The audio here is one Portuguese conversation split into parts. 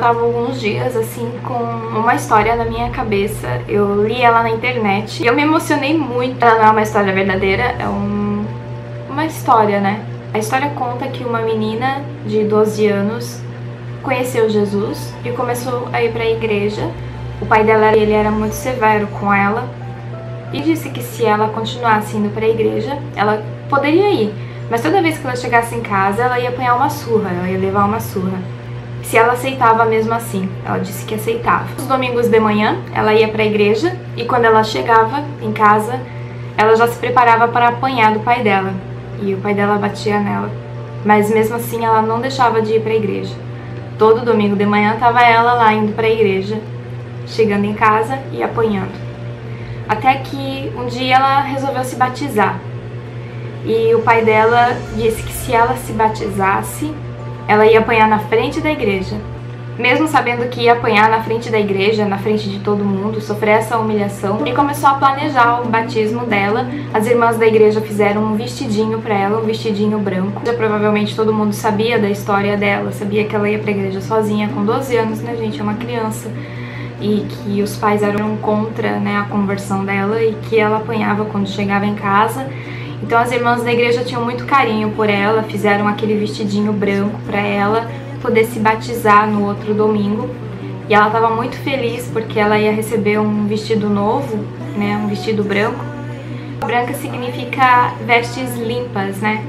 tava alguns dias assim com uma história na minha cabeça. Eu li ela na internet e eu me emocionei muito. Ela não é uma história verdadeira, é uma história, né? A história conta que uma menina de 12 anos conheceu Jesus e começou a ir para a igreja. O pai dela, ele era muito severo com ela e disse que se ela continuasse indo para a igreja, ela poderia ir, mas toda vez que ela chegasse em casa, ela ia apanhar uma surra, ela ia levar uma surra. Se ela aceitava mesmo assim, ela disse que aceitava. Os domingos de manhã, ela ia para a igreja e quando ela chegava em casa, ela já se preparava para apanhar do pai dela. E o pai dela batia nela, mas mesmo assim ela não deixava de ir para a igreja. Todo domingo de manhã estava ela lá indo para a igreja, chegando em casa e apanhando. Até que um dia ela resolveu se batizar. E o pai dela disse que se ela se batizasse, ela ia apanhar na frente da igreja. Mesmo sabendo que ia apanhar na frente da igreja, na frente de todo mundo, sofrer essa humilhação, e começou a planejar o batismo dela. As irmãs da igreja fizeram um vestidinho pra ela, um vestidinho branco. Já provavelmente todo mundo sabia da história dela, sabia que ela ia pra igreja sozinha com 12 anos, né, gente? É uma criança. E que os pais eram contra, né, a conversão dela e que ela apanhava quando chegava em casa. Então as irmãs da igreja tinham muito carinho por ela, fizeram aquele vestidinho branco pra ela poder se batizar no outro domingo. E ela estava muito feliz porque ela ia receber um vestido novo, né, um vestido branco. Branca significa vestes limpas, né?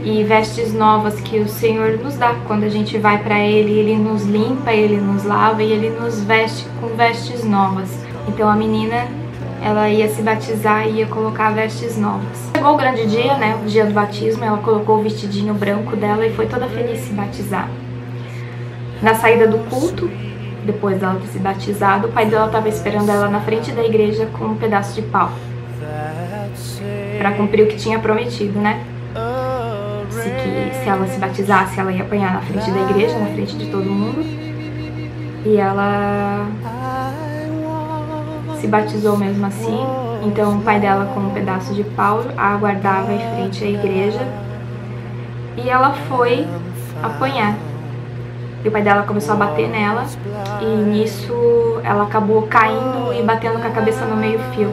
E vestes novas que o Senhor nos dá. Quando a gente vai pra Ele nos limpa, Ele nos lava e Ele nos veste com vestes novas. Então a menina, ela ia se batizar e ia colocar vestes novas. Chegou o grande dia, né, o dia do batismo, ela colocou o vestidinho branco dela e foi toda feliz se batizar. Na saída do culto, depois dela ter se batizado, o pai dela estava esperando ela na frente da igreja com um pedaço de pau, para cumprir o que tinha prometido, né? Se ela se batizasse, ela ia apanhar na frente da igreja, na frente de todo mundo. E ela se batizou mesmo assim. Então o pai dela, com um pedaço de pau, a aguardava em frente à igreja. E ela foi apanhar. E o pai dela começou a bater nela. E nisso ela acabou caindo e batendo com a cabeça no meio-fio.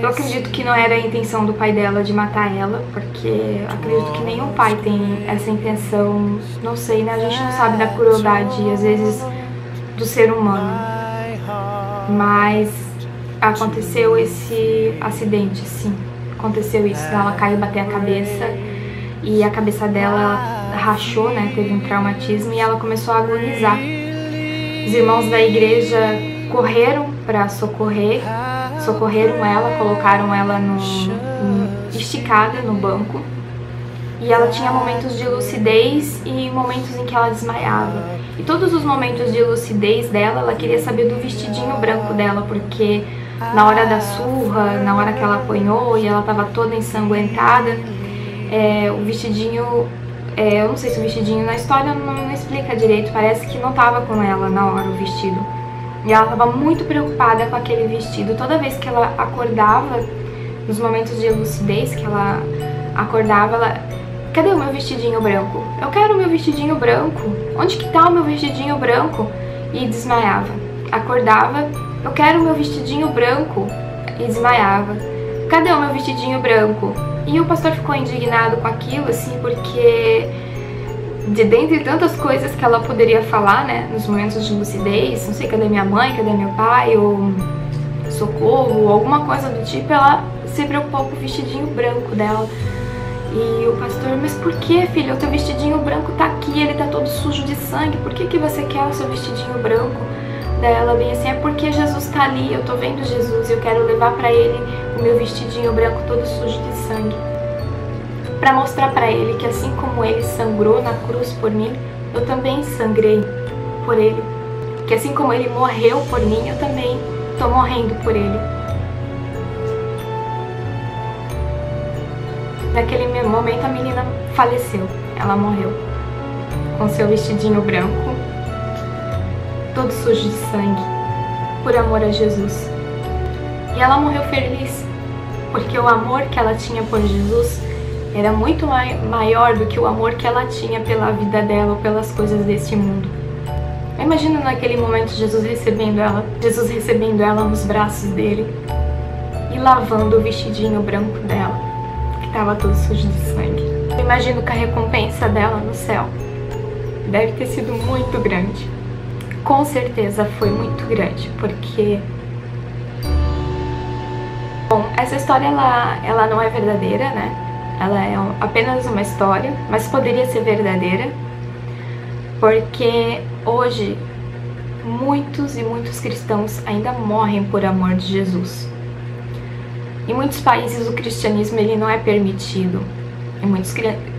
Eu acredito que não era a intenção do pai dela de matar ela, porque acredito que nenhum pai tem essa intenção. Não sei, né? A gente não sabe da crueldade, às vezes, do ser humano. Mas aconteceu esse acidente, assim. Aconteceu isso, ela caiu, bateu a cabeça e a cabeça dela rachou, né? Teve um traumatismo e ela começou a agonizar. Os irmãos da igreja correram para socorreram ela, colocaram ela esticada no banco. E ela tinha momentos de lucidez e momentos em que ela desmaiava. E todos os momentos de lucidez dela, ela queria saber do vestidinho branco dela, porque na hora da surra, na hora que ela apanhou e ela estava toda ensanguentada, o vestidinho, eu não sei se o vestidinho na história não explica direito, parece que não estava com ela na hora o vestido. E ela estava muito preocupada com aquele vestido. Toda vez que ela acordava, nos momentos de lucidez que ela acordava, ela... Cadê o meu vestidinho branco? Eu quero o meu vestidinho branco. Onde que tá o meu vestidinho branco? E desmaiava. Acordava, eu quero o meu vestidinho branco. E desmaiava. Cadê o meu vestidinho branco? E o pastor ficou indignado com aquilo, assim, porque... dentre tantas coisas que ela poderia falar, né, nos momentos de lucidez, não sei, cadê minha mãe, cadê meu pai, ou socorro, alguma coisa do tipo, ela se preocupou com o vestidinho branco dela. E o pastor, mas por que, filha? O teu vestidinho branco tá aqui, ele tá todo sujo de sangue, por que você quer o seu vestidinho branco? Daí ela bem assim, é porque Jesus tá ali, eu tô vendo Jesus e eu quero levar pra ele o meu vestidinho branco todo sujo de sangue. Pra mostrar pra ele que assim como ele sangrou na cruz por mim, eu também sangrei por ele. Que assim como ele morreu por mim, eu também tô morrendo por ele. Naquele momento a menina faleceu, ela morreu. Com seu vestidinho branco, todo sujo de sangue, por amor a Jesus. E ela morreu feliz, porque o amor que ela tinha por Jesus era muito maior do que o amor que ela tinha pela vida dela ou pelas coisas deste mundo. Imagina naquele momento Jesus recebendo ela nos braços dele e lavando o vestidinho branco dela, que estava todo sujo de sangue. Eu imagino que a recompensa dela no céu deve ter sido muito grande. Com certeza foi muito grande, porque... Bom, essa história ela não é verdadeira, né? Ela é apenas uma história, mas poderia ser verdadeira, porque hoje muitos e muitos cristãos ainda morrem por amor de Jesus. Em muitos países o cristianismo ele não é permitido.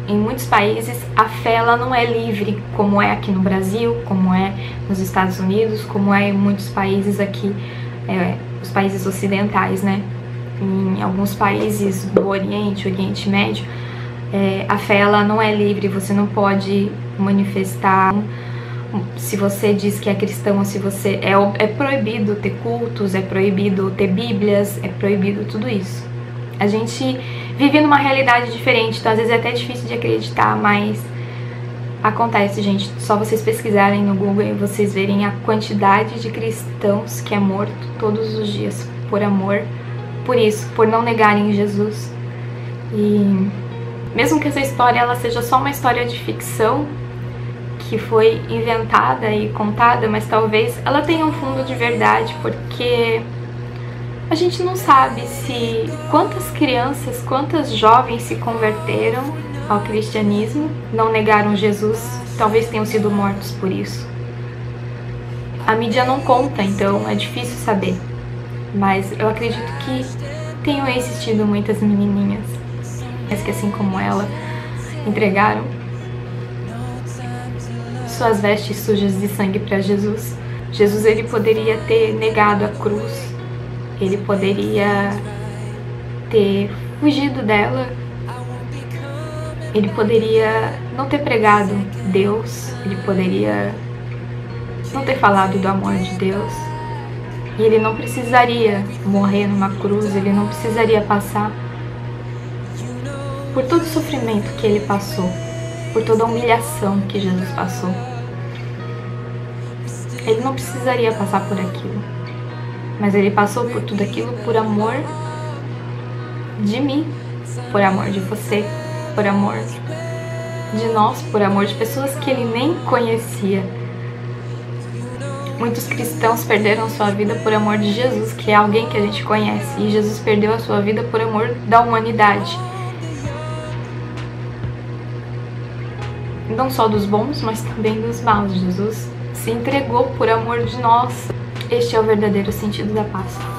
Em muitos países a fé ela não é livre, como é aqui no Brasil, como é nos Estados Unidos, como é em muitos países aqui, os países ocidentais, né? Em alguns países do Oriente Médio, a fé ela não é livre, você não pode manifestar. Se você diz que é cristão, se você é proibido ter cultos, é proibido ter bíblias, é proibido tudo isso. A gente vive numa realidade diferente, então às vezes é até difícil de acreditar, mas acontece, gente. Só vocês pesquisarem no Google e vocês verem a quantidade de cristãos que é morto todos os dias por amor, por isso, por não negarem Jesus. E mesmo que essa história ela seja só uma história de ficção, que foi inventada e contada, mas talvez ela tenha um fundo de verdade, porque a gente não sabe se quantas crianças, quantas jovens se converteram ao cristianismo, não negaram Jesus, talvez tenham sido mortos por isso. A mídia não conta, então é difícil saber, mas eu acredito que tenham existido muitas menininhas, mas que assim como ela, entregaram suas vestes sujas de sangue para Jesus. Jesus ele poderia ter negado a cruz, ele poderia ter fugido dela, ele poderia não ter pregado Deus, ele poderia não ter falado do amor de Deus, e ele não precisaria morrer numa cruz, ele não precisaria passar por todo o sofrimento que ele passou, por toda a humilhação que Jesus passou. Ele não precisaria passar por aquilo, mas ele passou por tudo aquilo por amor de mim, por amor de você, por amor de nós, por amor de pessoas que ele nem conhecia. Muitos cristãos perderam sua vida por amor de Jesus, que é alguém que a gente conhece, e Jesus perdeu a sua vida por amor da humanidade. Não só dos bons, mas também dos maus. Jesus se entregou por amor de nós. Este é o verdadeiro sentido da Páscoa.